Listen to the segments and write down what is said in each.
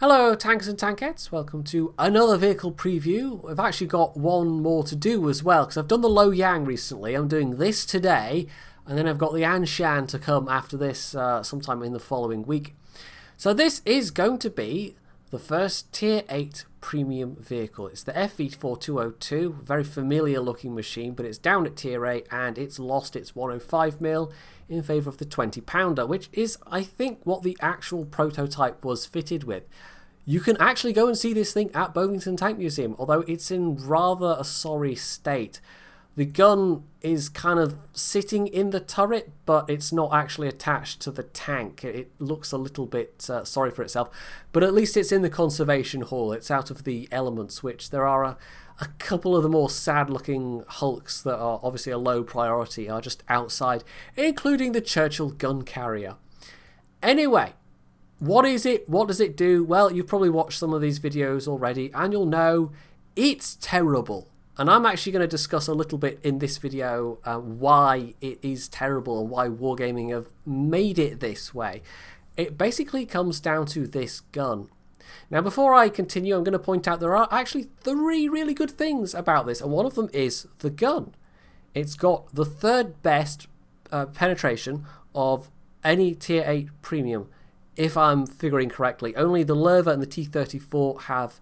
Hello tankers and tankettes, welcome to another vehicle preview. I've actually got one more to do as well because I've done the Lo Yang recently. I'm doing this today and then I've got the Anshan to come after this sometime in the following week. So this is going to be the first tier 8 premium vehicle. It's the FV4202, very familiar looking machine, but it's down at tier 8 and it's lost its 105mm in favour of the 20 pounder, which is I think what the actual prototype was fitted with. You can actually go and see this thing at Bovington Tank Museum, although it's in rather a sorry state. The gun is kind of sitting in the turret, but it's not actually attached to the tank. It looks a little bit sorry for itself, but at least it's in the conservation hall. It's out of the elements, which there are a couple of the more sad-looking hulks that are obviously a low priority are just outside, including the Churchill gun carrier. Anyway, what is it? What does it do? Well, you've probably watched some of these videos already, and you'll know it's terrible. And I'm actually going to discuss a little bit in this video why it is terrible and why Wargaming have made it this way. It basically comes down to this gun. Now, before I continue, I'm going to point out there are actually 3 really good things about this, and one of them is the gun. It's got the 3rd best penetration of any tier 8 premium, if I'm figuring correctly. Only the Lerva and the T-34 have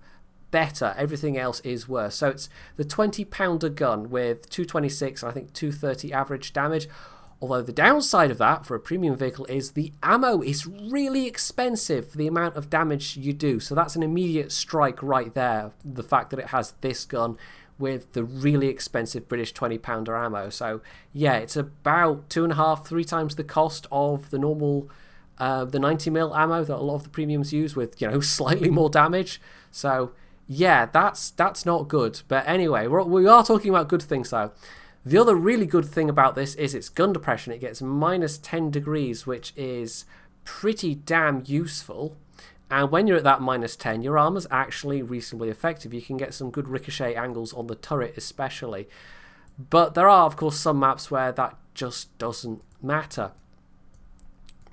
better. Everything else is worse. So it's the 20 pounder gun with 226 and I think 230 average damage. Although the downside of that for a premium vehicle is the ammo is really expensive for the amount of damage you do. So that's an immediate strike right there. The fact that it has this gun with the really expensive British 20 pounder ammo. So yeah, it's about 2.5, 3 times the cost of the normal the 90mm ammo that a lot of the premiums use, with, you know, slightly more damage. So yeah, that's not good. But anyway, we are talking about good things though. The other really good thing about this is its gun depression. It gets minus 10 degrees, which is pretty damn useful. And when you're at that minus 10, your armor's actually reasonably effective. You can get some good ricochet angles on the turret especially. But there are, of course, some maps where that just doesn't matter.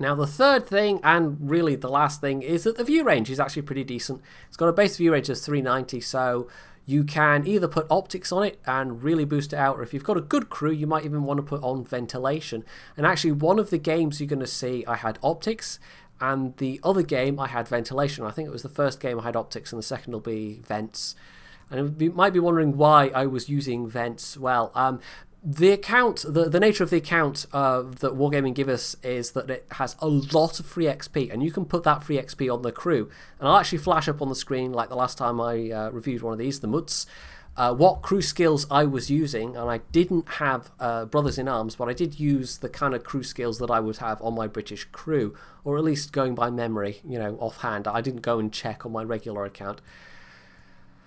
Now, the third thing, and really the last thing, is that the view range is actually pretty decent. It's got a base view range of 390, so you can either put optics on it and really boost it out, or if you've got a good crew, you might even want to put on ventilation. And actually, one of the games you're going to see, I had optics, and the other game I had ventilation. I think it was the first game I had optics, and the second will be vents. And you might be wondering why I was using vents. Well, the account, the nature of the account that Wargaming give us is that it has a lot of free XP, and you can put that free XP on the crew. And I'll actually flash up on the screen, like the last time I reviewed one of these, the Muts, what crew skills I was using. And I didn't have Brothers in Arms, but I did use the kind of crew skills that I would have on my British crew, or at least going by memory, you know, offhand. I didn't go and check on my regular account.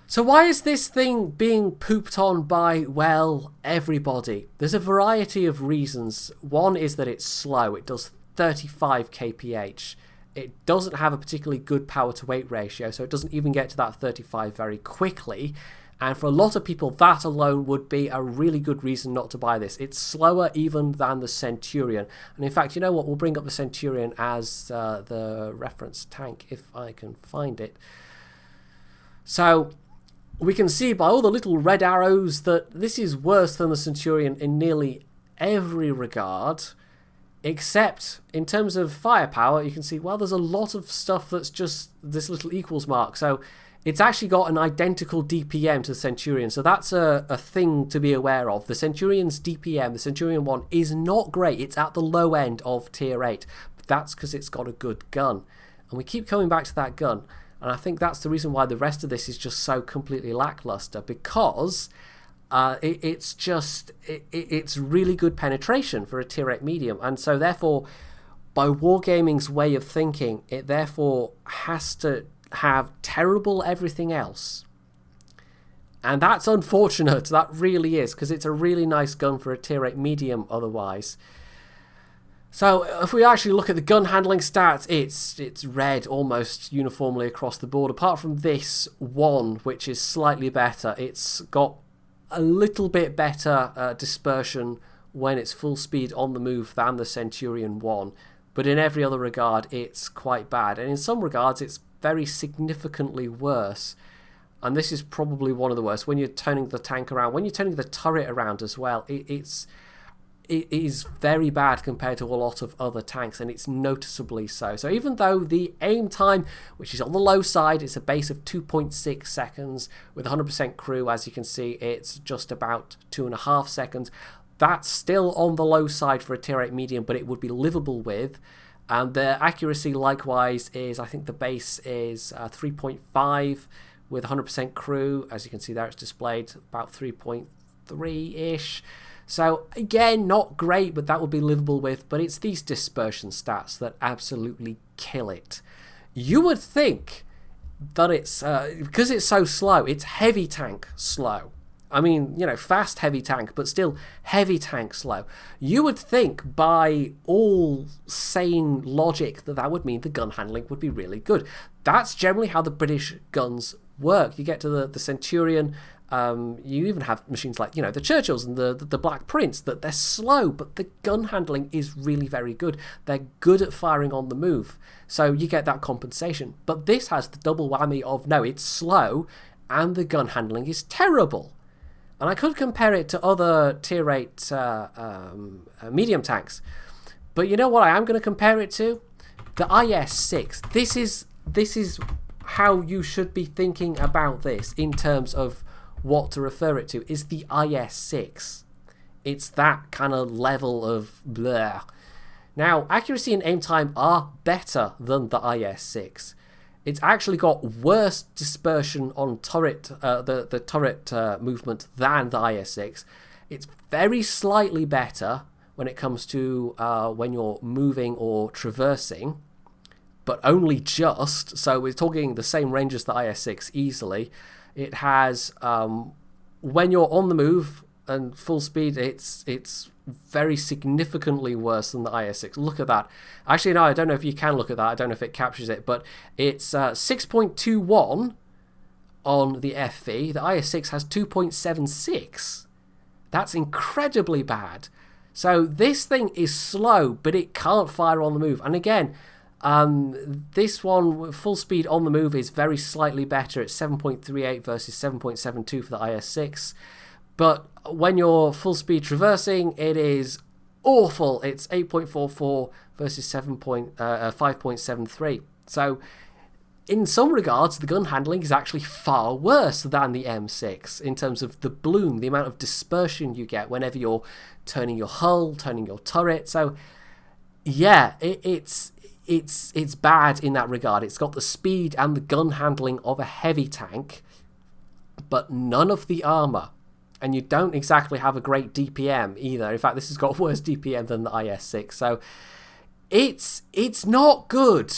So why is this thing being pooped on by, well, everybody? There's a variety of reasons. One is that it's slow. It does 35 kph. It doesn't have a particularly good power to weight ratio, so it doesn't even get to that 35 very quickly. And for a lot of people, that alone would be a really good reason not to buy this. It's slower even than the Centurion. And in fact, you know what? We'll bring up the Centurion as the reference tank if I can find it. So we can see by all the little red arrows that this is worse than the Centurion in nearly every regard, except in terms of firepower. You can see, well, there's a lot of stuff that's just this little equals mark. So it's actually got an identical DPM to the Centurion. So that's a thing to be aware of. The Centurion's DPM, the Centurion 1, is not great. It's at the low end of tier 8. But that's because it's got a good gun. And we keep coming back to that gun. And I think that's the reason why the rest of this is just so completely lackluster, because it's really good penetration for a tier 8 medium. And so therefore, by Wargaming's way of thinking, it therefore has to have terrible everything else. And that's unfortunate, that really is, because it's a really nice gun for a tier 8 medium otherwise. So if we actually look at the gun handling stats, it's red almost uniformly across the board, apart from this one, which is slightly better. It's got a little bit better dispersion when it's full speed on the move than the Centurion 1, but in every other regard it's quite bad, and in some regards it's very significantly worse. And this is probably one of the worst. When you're turning the tank around, when you're turning the turret around as well, it is very bad compared to a lot of other tanks, and it's noticeably so. So even though the aim time, which is on the low side, it's a base of 2.6 seconds, with 100% crew, as you can see, it's just about 2.5 seconds. That's still on the low side for a tier 8 medium, but it would be livable with. And the accuracy likewise is, I think the base is 3.5 with 100% crew. As you can see there, it's displayed about 3.3-ish. So again, not great, but that would be livable with. But it's these dispersion stats that absolutely kill it. You would think that it's, because it's so slow, it's heavy tank slow. I mean, you know, fast heavy tank, but still heavy tank slow. You would think by all sane logic that would mean the gun handling would be really good. That's generally how the British guns work. You get to the Centurion, you even have machines like, you know, the Churchills and the Black Prince, that they're slow, but the gun handling is really very good. They're good at firing on the move, so you get that compensation. But this has the double whammy of, no, it's slow, and the gun handling is terrible. And I could compare it to other tier 8 medium tanks. But you know what I am going to compare it to? The IS-6. This is how you should be thinking about this in terms of what to refer it to, is the IS-6. It's that kind of level of blah. Now, accuracy and aim time are better than the IS-6. It's actually got worse dispersion on turret, the turret movement than the IS-6. It's very slightly better when it comes to when you're moving or traversing, but only just. So we're talking the same range as the IS-6 easily. It has, when you're on the move and full speed, it's very significantly worse than the IS-6. Look at that. Actually, no, I don't know if you can look at that. I don't know if it captures it, but it's 6.21 on the FV. The IS-6 has 2.76. That's incredibly bad. So this thing is slow, but it can't fire on the move. And again, this one, full speed on the move, is very slightly better. It's 7.38 versus 7.72 for the IS-6. But when you're full speed traversing, it is awful. It's 8.44 versus 5.73. So in some regards, the gun handling is actually far worse than the M6 in terms of the bloom, the amount of dispersion you get whenever you're turning your hull, turning your turret. So yeah, it's bad in that regard. It's got the speed and the gun handling of a heavy tank, but none of the armor. And you don't exactly have a great DPM either. In fact, this has got worse DPM than the IS-6. So it's not good.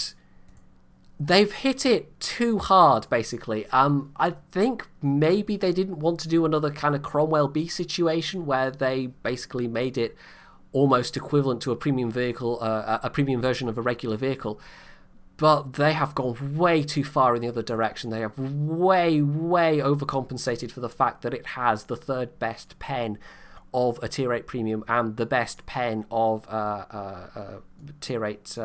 They've hit it too hard, basically. I think maybe they didn't want to do another kind of Cromwell B situation where they basically made it almost equivalent to a premium vehicle, a premium version of a regular vehicle. But they have gone way too far in the other direction. They have way overcompensated for the fact that it has the third best pen of a tier 8 premium and the best pen of tier 8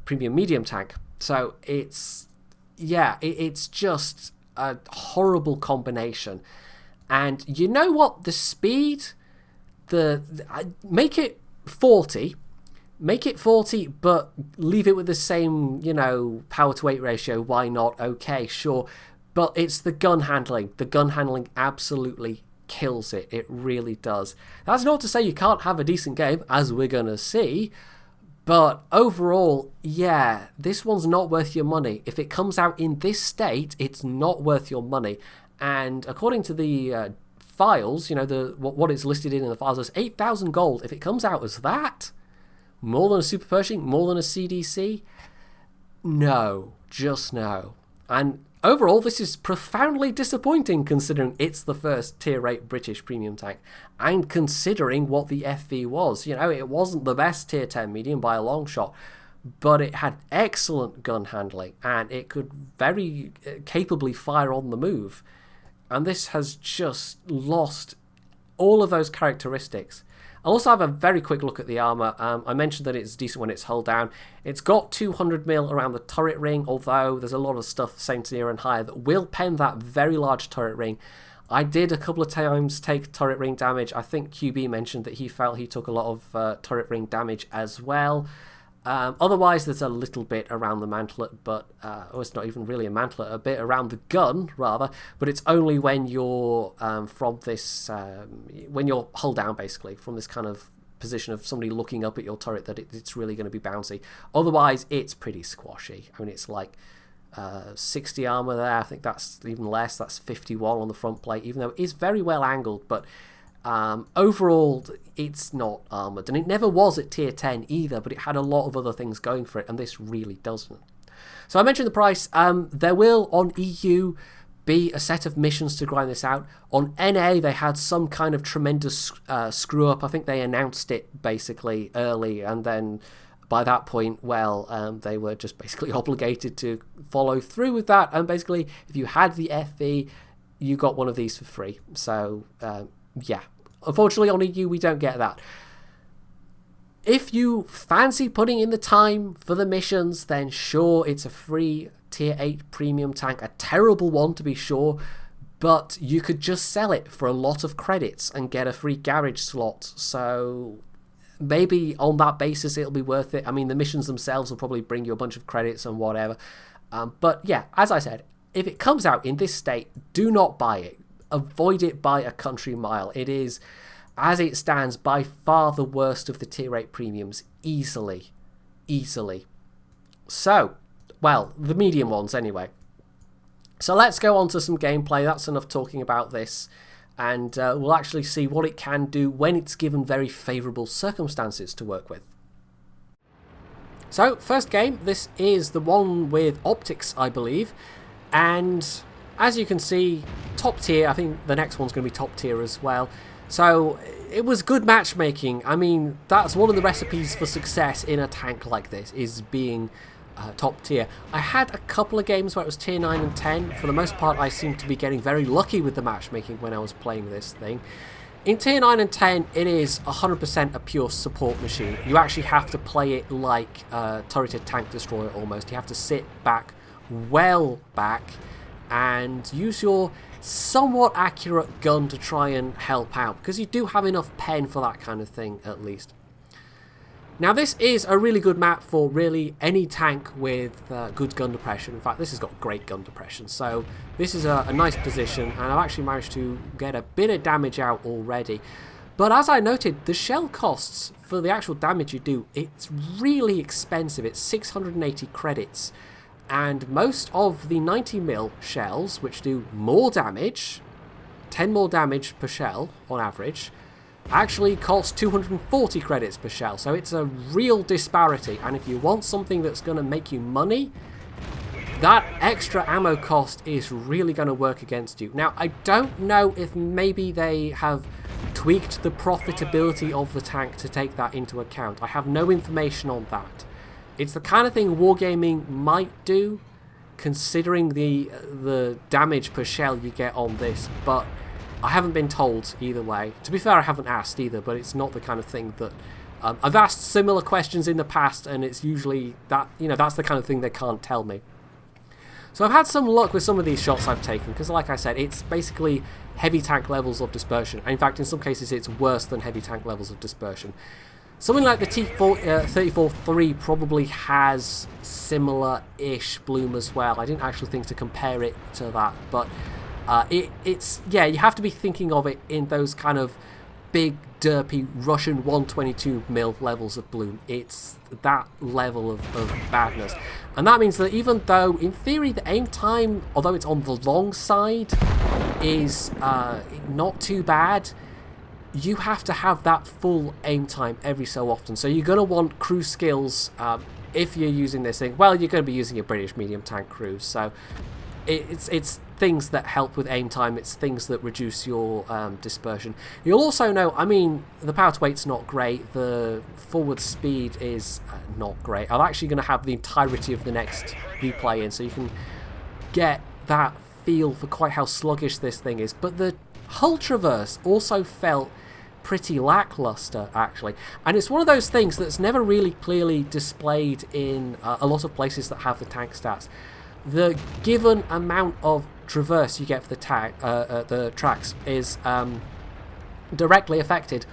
premium medium tank. So it's just a horrible combination. And you know what? The speed, make it 40. Make it 40, but leave it with the same, you know, power to weight ratio. Why not? Okay, sure. But it's the gun handling. The gun handling absolutely kills it. It really does. That's not to say you can't have a decent game, as we're going to see. But overall, yeah, this one's not worth your money. If it comes out in this state, it's not worth your money. And according to the files, you know, what it's listed in the files is 8,000 gold. If it comes out as that, more than a Super Pershing, more than a CDC? No, just no. And overall, this is profoundly disappointing considering it's the first tier 8 British premium tank. And considering what the FV was. You know, it wasn't the best tier 10 medium by a long shot, but it had excellent gun handling and it could very capably fire on the move. And this has just lost all of those characteristics. I'll also have a very quick look at the armour. I mentioned that it's decent when it's hull down. It's got 200mm around the turret ring, although there's a lot of stuff same tier and higher that will pen that very large turret ring. I did a couple of times take turret ring damage. I think QB mentioned that he felt he took a lot of turret ring damage as well. Otherwise, there's a little bit around the mantlet, but it's not even really a mantlet, a bit around the gun, rather, but it's only when you're from this, when you're hull down, basically, from this kind of position of somebody looking up at your turret that it's really going to be bouncy. Otherwise, it's pretty squashy. I mean, it's like 60 armor there. I think that's even less. That's 51 on the front plate, even though it is very well angled, but overall it's not armored, and it never was at tier 10 either, but it had a lot of other things going for it, and this really doesn't. So I mentioned the price. There will on EU be a set of missions to grind this out. On NA they had some kind of tremendous screw up. I think they announced it basically early, and then by that point, well, they were just basically obligated to follow through with that, and basically if you had the FV, you got one of these for free. So yeah, unfortunately on EU we don't get that. If you fancy putting in the time for the missions, then sure, it's a free tier 8 premium tank, a terrible one to be sure, but you could just sell it for a lot of credits and get a free garage slot. So maybe on that basis it'll be worth it. I mean, the missions themselves will probably bring you a bunch of credits and whatever. But yeah, as I said, if it comes out in this state, do not buy it. Avoid it by a country mile. It is, as it stands, by far the worst of the tier 8 premiums. Easily. So, well, the medium ones anyway. So let's go on to some gameplay. That's enough talking about this. And we'll actually see what it can do when it's given very favourable circumstances to work with. So, first game, this is the one with optics, I believe. And as you can see, top tier. I think the next one's going to be top tier as well. So, it was good matchmaking. I mean, that's one of the recipes for success in a tank like this, is being top tier. I had a couple of games where it was tier 9 and 10. For the most part, I seemed to be getting very lucky with the matchmaking when I was playing this thing. In tier 9 and 10, it is 100% a pure support machine. You actually have to play it like a turreted tank destroyer almost. You have to sit back, well back, and use your somewhat accurate gun to try and help out, because you do have enough pen for that kind of thing at least. Now this is a really good map for really any tank with good gun depression. In fact, this has got great gun depression, so this is a nice position, and I've actually managed to get a bit of damage out already. But as I noted, the shell costs for the actual damage you do, it's really expensive. It's 680 credits, and most of the 90mm shells, which do more damage, 10 more damage per shell on average, actually cost 240 credits per shell. So it's a real disparity, and if you want something that's going to make you money, that extra ammo cost is really going to work against you. Now, I don't know if maybe they have tweaked the profitability of the tank to take that into account. I have no information on that. It's the kind of thing Wargaming might do, considering the damage per shell you get on this, but I haven't been told either way. To be fair, I haven't asked either, but it's not the kind of thing that... I've asked similar questions in the past, and it's usually that, that's the kind of thing they can't tell me. So I've had some luck with some of these shots I've taken, because like I said, it's basically heavy tank levels of dispersion. In fact, in some cases, it's worse than heavy tank levels of dispersion. Something like the T-34-3 probably has similar-ish bloom as well. I didn't actually think to compare it to that, but... it's you have to be thinking of it in those kind of big, derpy Russian 122mm levels of bloom. It's that level of badness. And that means that even though, in theory, the aim time, although it's on the long side, is not too bad, you have to have that full aim time every so often. So you're going to want crew skills if you're using this thing. Well, you're going to be using a British medium tank crew, so it's things that help with aim time, it's things that reduce your dispersion. You'll also know, I mean, the power to weight's not great, the forward speed is not great. I'm actually going to have the entirety of the next replay in, so you can get that feel for quite how sluggish this thing is. But the hull traverse also felt pretty lackluster, actually. And it's one of those things that's never really clearly displayed in a lot of places that have the tank stats. The given amount of traverse you get for the tracks is directly affected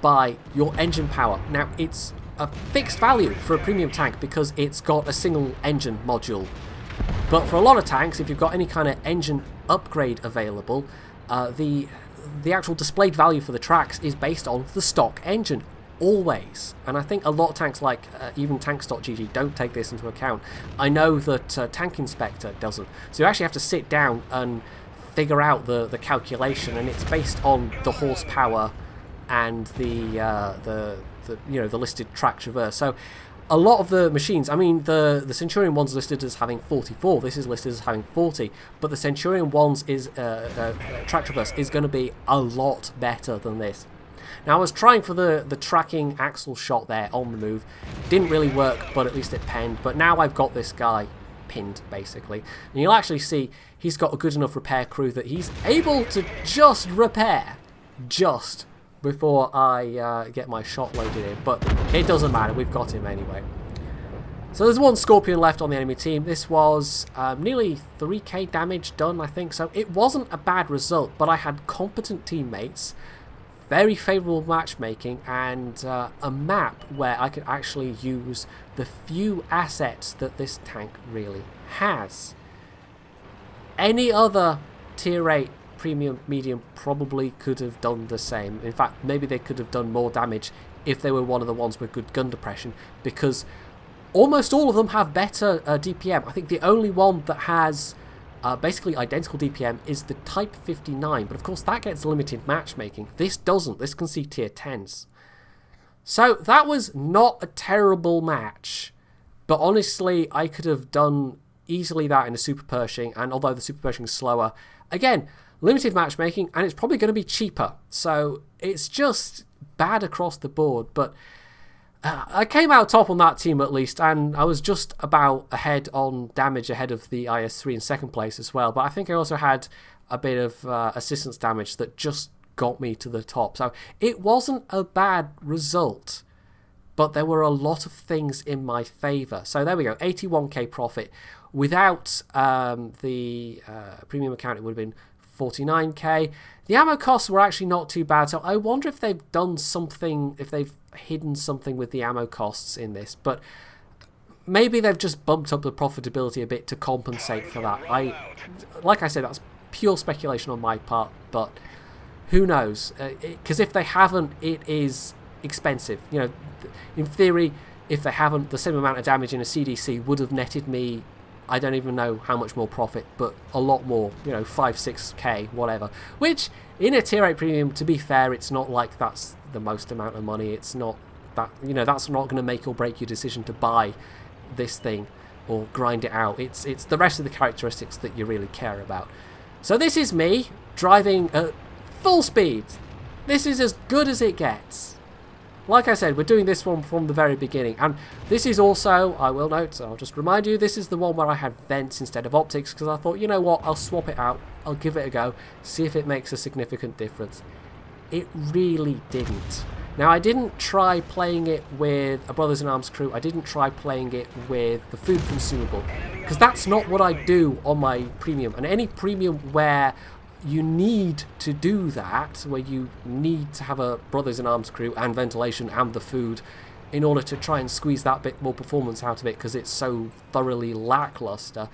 by your engine power. Now, it's a fixed value for a premium tank because it's got a single engine module. But for a lot of tanks, if you've got any kind of engine upgrade available, the actual displayed value for the tracks is based on the stock engine, always. And I think a lot of tanks, like even tanks.gg, don't take this into account. I know that Tank Inspector doesn't. So you actually have to sit down and figure out the calculation, and it's based on the horsepower and the listed track traverse. So a lot of the machines, I mean, the Centurion one's listed as having 44. This is listed as having 40, but the Centurion one's track traverse is going to be a lot better than this. Now, I was trying for the tracking axle shot there on the move. Didn't really work, but at least it penned. But now I've got this guy pinned, basically. And you'll actually see he's got a good enough repair crew that he's able to just repair just before I get my shot loaded in. But it doesn't matter, we've got him anyway. So there's one Scorpion left on the enemy team. This was nearly 3k damage done, I think. So it wasn't a bad result, but I had competent teammates, very favourable matchmaking, and a map where I could actually use the few assets that this tank really has. Any other tier 8 premium medium probably could have done the same. In fact, maybe they could have done more damage if they were one of the ones with good gun depression, because almost all of them have better DPM. I think the only one that has basically identical DPM is the Type 59, but of course that gets limited matchmaking. This doesn't. This can see tier 10s. So that was not a terrible match, but honestly I could have done easily that in a Super Pershing, and although the Super Pershing is slower, again, limited matchmaking, and it's probably going to be cheaper. So it's just bad across the board, but I came out top on that team at least, and I was just about ahead on damage ahead of the IS-3 in second place as well. But I think I also had a bit of assistance damage that just got me to the top. So it wasn't a bad result, but there were a lot of things in my favour. So there we go, 81k profit. Without the premium account, it would have been 49k. The ammo costs were actually not too bad, so I wonder if they've done something, if they've hidden something with the ammo costs in this, but maybe they've just bumped up the profitability a bit to compensate for that. Like I said, that's pure speculation on my part, but who knows? Because if they haven't, it is expensive. You know, in theory, if they haven't, the same amount of damage in a CDC would have netted me, I don't even know how much more profit, but a lot more, you know, 5-6k, whatever. Which, in a tier 8 premium, to be fair, it's not like that's the most amount of money. It's not that, you know, that's not going to make or break your decision to buy this thing or grind it out. It's the rest of the characteristics that you really care about. So this is me driving at full speed. This is as good as it gets. Like I said, we're doing this one from the very beginning, and this is also, I will note, I'll just remind you, this is the one where I had vents instead of optics, because I thought, you know what, I'll swap it out, I'll give it a go, see if it makes a significant difference. It really didn't. Now, I didn't try playing it with a Brothers in Arms crew, I didn't try playing it with the food consumable, because that's not what I do on my premium, and any premium where you need to do that, where you need to have a Brothers in Arms crew and ventilation and the food in order to try and squeeze that bit more performance out of it because it's so thoroughly lackluster,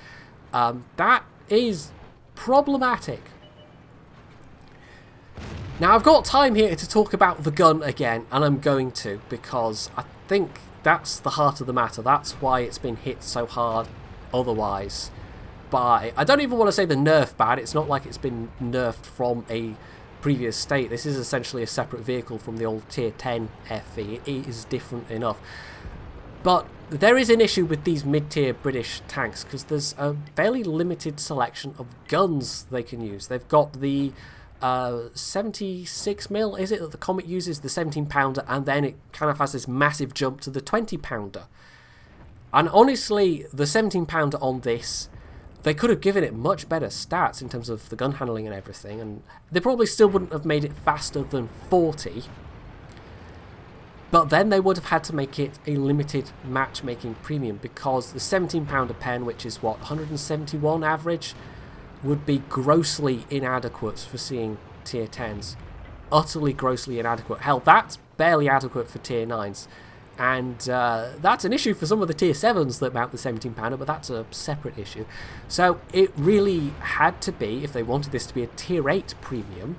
that is problematic. Now, I've got time here to talk about the gun again, and I'm going to, because I think that's the heart of the matter. That's why it's been hit so hard otherwise. I don't even want to say the nerf bad. It's not like it's been nerfed from a previous state. This is essentially a separate vehicle from the old tier 10 FV. It is different enough. But there is an issue with these mid-tier British tanks because there's a fairly limited selection of guns they can use. They've got the 76mm, is it, that the Comet uses, the 17-pounder, and then it kind of has this massive jump to the 20-pounder. And honestly, the 17-pounder on this, they could have given it much better stats in terms of the gun handling and everything, and they probably still wouldn't have made it faster than 40, But then they would have had to make it a limited matchmaking premium, because the £17 pen, which is what, 171 average, would be grossly inadequate for seeing tier 10s. Utterly grossly inadequate. Hell, that's barely adequate for tier 9s. And that's an issue for some of the tier 7s that mount the £17, but that's a separate issue. So it really had to be, if they wanted this to be a tier 8 premium,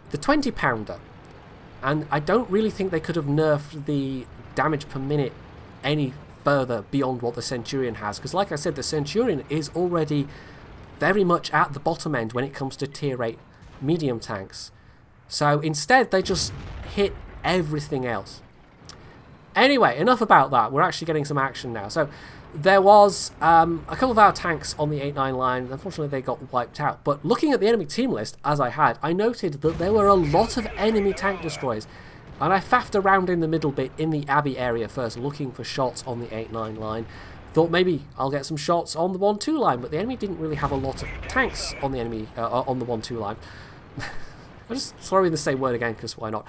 the £20. And I don't really think they could have nerfed the damage per minute any further beyond what the Centurion has. Because like I said, the Centurion is already very much at the bottom end when it comes to tier 8 medium tanks. So instead, they just hit everything else. Anyway, enough about that. We're actually getting some action now. So there was a couple of our tanks on the 8-9 line. Unfortunately, they got wiped out. But looking at the enemy team list, as I had, I noted that there were a lot of enemy tank destroyers. And I faffed around in the middle bit in the Abbey area first, looking for shots on the 8-9 line. Thought maybe I'll get some shots on the 1-2 line, but the enemy didn't really have a lot of tanks on the enemy on the 1-2 line. I'll just throw in the same word again, because why not?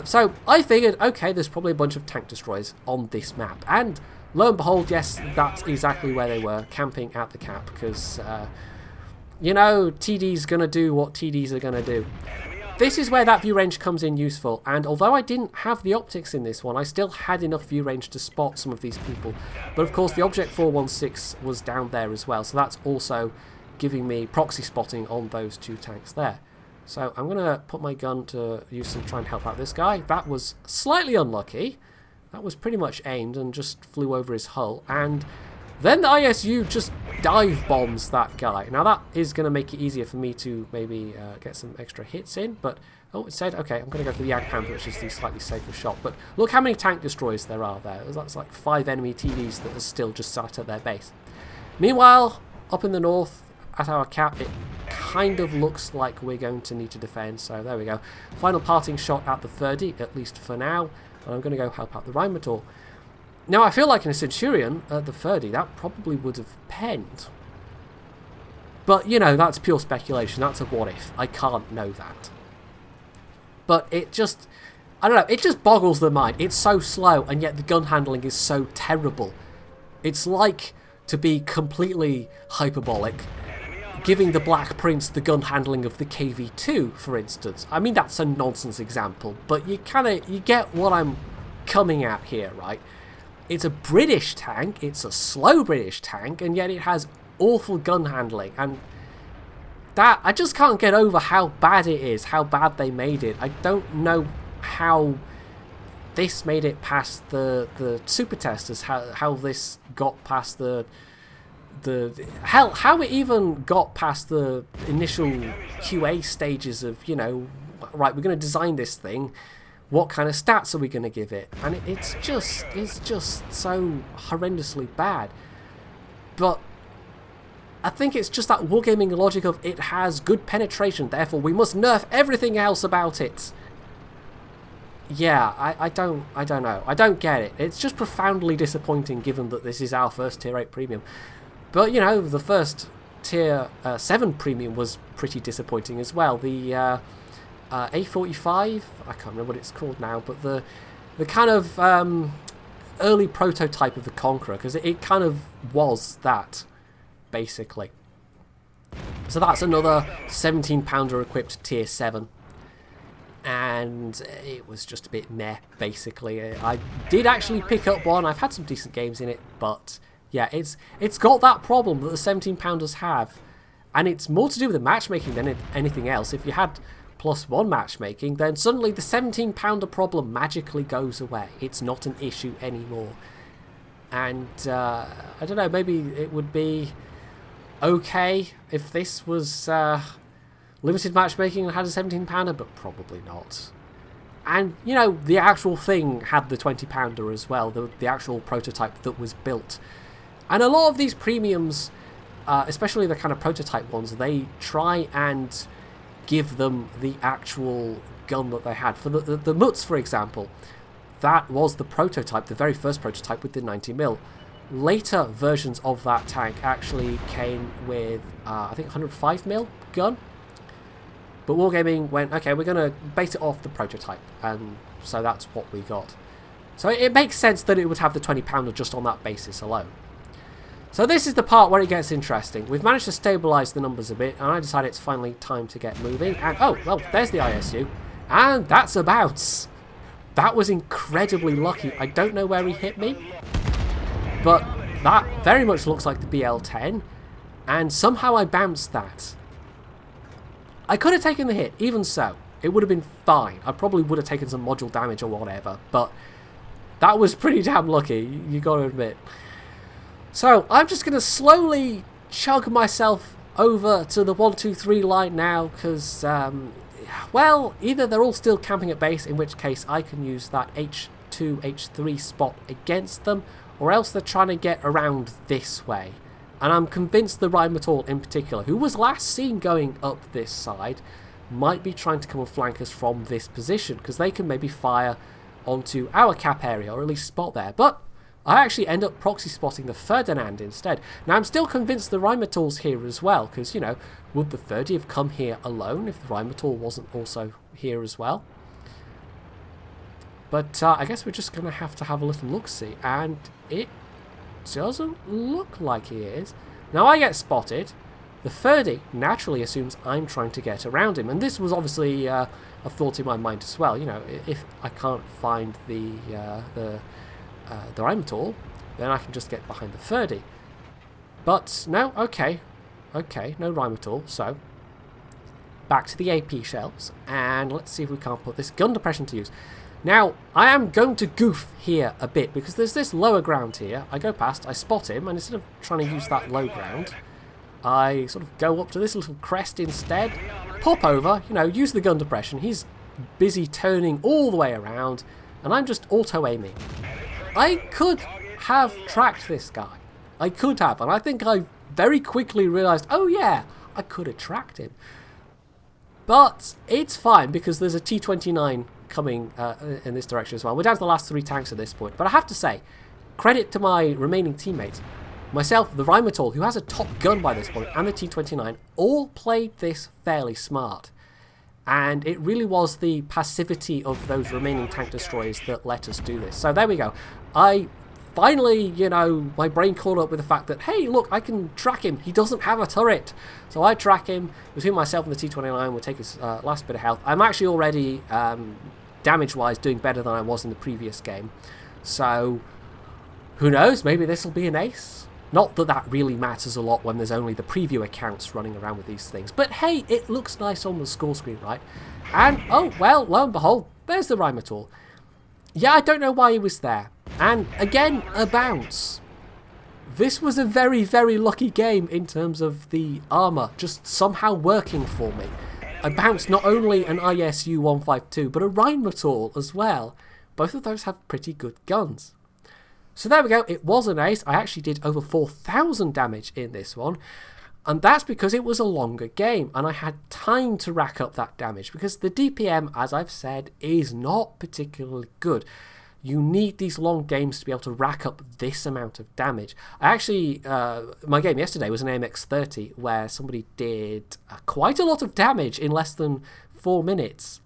So I figured, okay, there's probably a bunch of tank destroyers on this map. And lo and behold, yes, that's exactly where they were, camping at the cap. Because, you know, TD's going to do what TDs are going to do. This is where that view range comes in useful. And although I didn't have the optics in this one, I still had enough view range to spot some of these people. But of course, the Object 416 was down there as well. So that's also giving me proxy spotting on those two tanks there. So I'm going to put my gun to use and try and help out this guy. That was slightly unlucky. That was pretty much aimed and just flew over his hull. And then the ISU just dive bombs that guy. Now that is going to make it easier for me to maybe get some extra hits in. But, oh, it said, okay, I'm going to go for the Jagdpanther, which is the slightly safer shot. But look how many tank destroyers there are there. That's like 5 enemy TDs that are still just sat at their base. Meanwhile, up in the north, at our cap, it kind of looks like we're going to need to defend. So there we go. Final parting shot at the 30, at least for now. And I'm going to go help out the Rheinmetall. Now, I feel like in a Centurion at the 30, that probably would have penned. But, you know, that's pure speculation. That's a what if. I can't know that. But it just, I don't know, it just boggles the mind. It's so slow, and yet the gun handling is so terrible. It's like, to be completely hyperbolic, giving the Black Prince the gun handling of the KV2, for instance. I mean, that's a nonsense example, but you get what I'm coming at here, right? It's a British tank, it's a slow British tank, and yet it has awful gun handling. And that, I just can't get over how bad it is, how bad they made it. I don't know how this made it past the super testers, how this got past how it even got past the initial QA stages of, you know, right, we're going to design this thing, what kind of stats are we going to give it? And it's just so horrendously bad. But I think it's just that wargaming logic of it has good penetration, therefore we must nerf everything else about it. Yeah, I don't know. I don't get it. It's just profoundly disappointing given that this is our first tier 8 premium. But, you know, the first tier 7 premium was pretty disappointing as well. The A45, I can't remember what it's called now, but the kind of early prototype of the Conqueror, because it kind of was that, basically. So that's another 17-pounder equipped tier 7. And it was just a bit meh, basically. I did actually pick up one. I've had some decent games in it, but yeah, it's got that problem that the 17-pounders have. And it's more to do with the matchmaking than anything else. If you had +1 matchmaking, then suddenly the 17-pounder problem magically goes away. It's not an issue anymore. And I don't know, maybe it would be okay if this was limited matchmaking and had a 17-pounder, but probably not. And, you know, the actual thing had the 20-pounder as well, the actual prototype that was built. And a lot of these premiums, especially the kind of prototype ones, they try and give them the actual gun that they had. For the Mutz, for example, that was the prototype, the very first prototype with the 90mm. Later versions of that tank actually came with, I think, 105mm gun. But Wargaming went, okay, we're going to base it off the prototype. And so that's what we got. So it makes sense that it would have the 20-pounder just on that basis alone. So this is the part where it gets interesting. We've managed to stabilise the numbers a bit, and I decided it's finally time to get moving. And oh, well, there's the ISU. And that's a bounce. That was incredibly lucky. I don't know where he hit me, but that very much looks like the BL-10, and somehow I bounced that. I could have taken the hit, even so. It would have been fine. I probably would have taken some module damage or whatever, but that was pretty damn lucky, you got to admit. So I'm just going to slowly chug myself over to the 1, 2, 3 line now, because, well, either they're all still camping at base, in which case I can use that H2, H3 spot against them, or else they're trying to get around this way. And I'm convinced the Rheinmetall in particular, who was last seen going up this side, might be trying to come and flank us from this position, because they can maybe fire onto our cap area, or at least spot there. But I actually end up proxy spotting the Ferdinand instead. Now, I'm still convinced the Rheinmetall's here as well, because, you know, would the 30 have come here alone if the Rheinmetall wasn't also here as well? But I guess we're just going to have a little look-see, and it doesn't look like he is. Now, I get spotted. The 30 naturally assumes I'm trying to get around him, and this was obviously a thought in my mind as well. You know, if I can't find the Rheinmetall, then I can just get behind the 30. But no, okay, no Rheinmetall, so back to the AP shells, and let's see if we can't put this gun depression to use. Now, I am going to goof here a bit, because there's this lower ground here. I go past, I spot him, and instead of trying to use that low ground, I sort of go up to this little crest instead, pop over, you know, use the gun depression. He's busy turning all the way around, and I'm just auto-aiming. I could have tracked this guy. I could have, and I think I very quickly realised, oh yeah, I could have tracked him. But it's fine, because there's a T-29 coming in this direction as well. We're down to the last 3 tanks at this point. But I have to say, credit to my remaining teammates. Myself, the Rheinmetall, who has a top gun by this point, and the T-29, all played this fairly smart. And it really was the passivity of those remaining tank destroyers that let us do this. So there we go. I finally, you know, my brain caught up with the fact that, hey, look, I can track him. He doesn't have a turret. So I track him. Between myself and the T-29, we'll take his last bit of health. I'm actually already, damage-wise, doing better than I was in the previous game. So, who knows? Maybe this will be an ace. Not that that really matters a lot when there's only the preview accounts running around with these things. But hey, it looks nice on the score screen, right? And, oh, well, lo and behold, there's the Rheinmetall. Yeah, I don't know why he was there. And, again, a bounce. This was a very, very lucky game in terms of the armour just somehow working for me. I bounced not only an ISU 152, but a Rheinmetall as well. Both of those have pretty good guns. So there we go, it was an ace. I actually did over 4,000 damage in this one. And that's because it was a longer game and I had time to rack up that damage, because the DPM, as I've said, is not particularly good. You need these long games to be able to rack up this amount of damage. I actually, my game yesterday was an AMX-30 where somebody did quite a lot of damage in less than 4 minutes.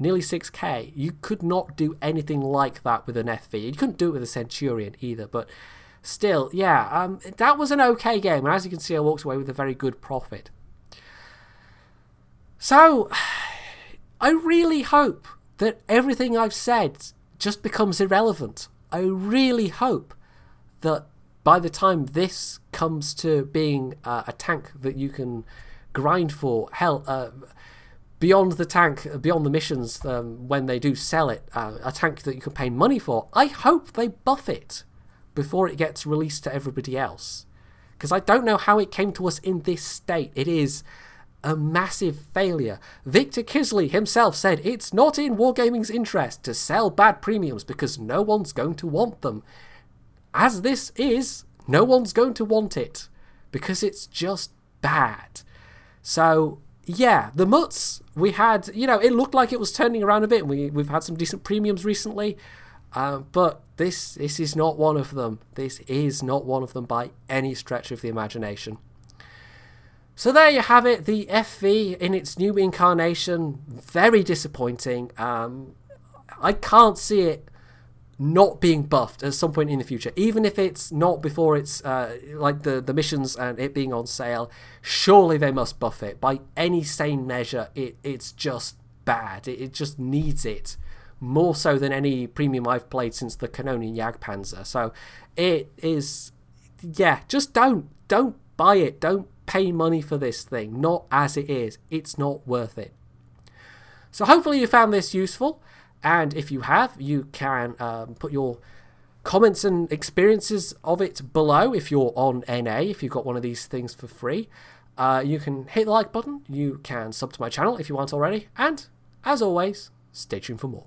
Nearly 6k. You could not do anything like that with an FV. You couldn't do it with a Centurion either, but still, yeah, that was an okay game, and as you can see, I walked away with a very good profit. So, I really hope that everything I've said just becomes irrelevant. I really hope that by the time this comes to being a tank that you can grind for, hell, beyond the tank, beyond the missions, when they do sell it, a tank that you can pay money for, I hope they buff it before it gets released to everybody else. Because I don't know how it came to us in this state. It is a massive failure. Victor Kisley himself said, it's not in Wargaming's interest to sell bad premiums because no one's going to want them. As this is, no one's going to want it because it's just bad. So, yeah, the Mutts, we had, you know, it looked like it was turning around a bit. We've had some decent premiums recently, but this is not one of them. This is not one of them by any stretch of the imagination. So there you have it, the FV in its new incarnation. Very disappointing. I can't see it not being buffed at some point in the future, even if it's not before it's like the missions and it being on sale. Surely they must buff it by any sane measure. It's just bad. It just needs it more so than any premium I've played since the Canonian Jagdpanzer. So it is, yeah, just don't buy it. Don't pay money for this thing. Not as it is. It's not worth it. So hopefully you found this useful. And if you have, you can put your comments and experiences of it below if you're on NA, if you've got one of these things for free. You can hit the like button, you can sub to my channel if you want already, and as always, stay tuned for more.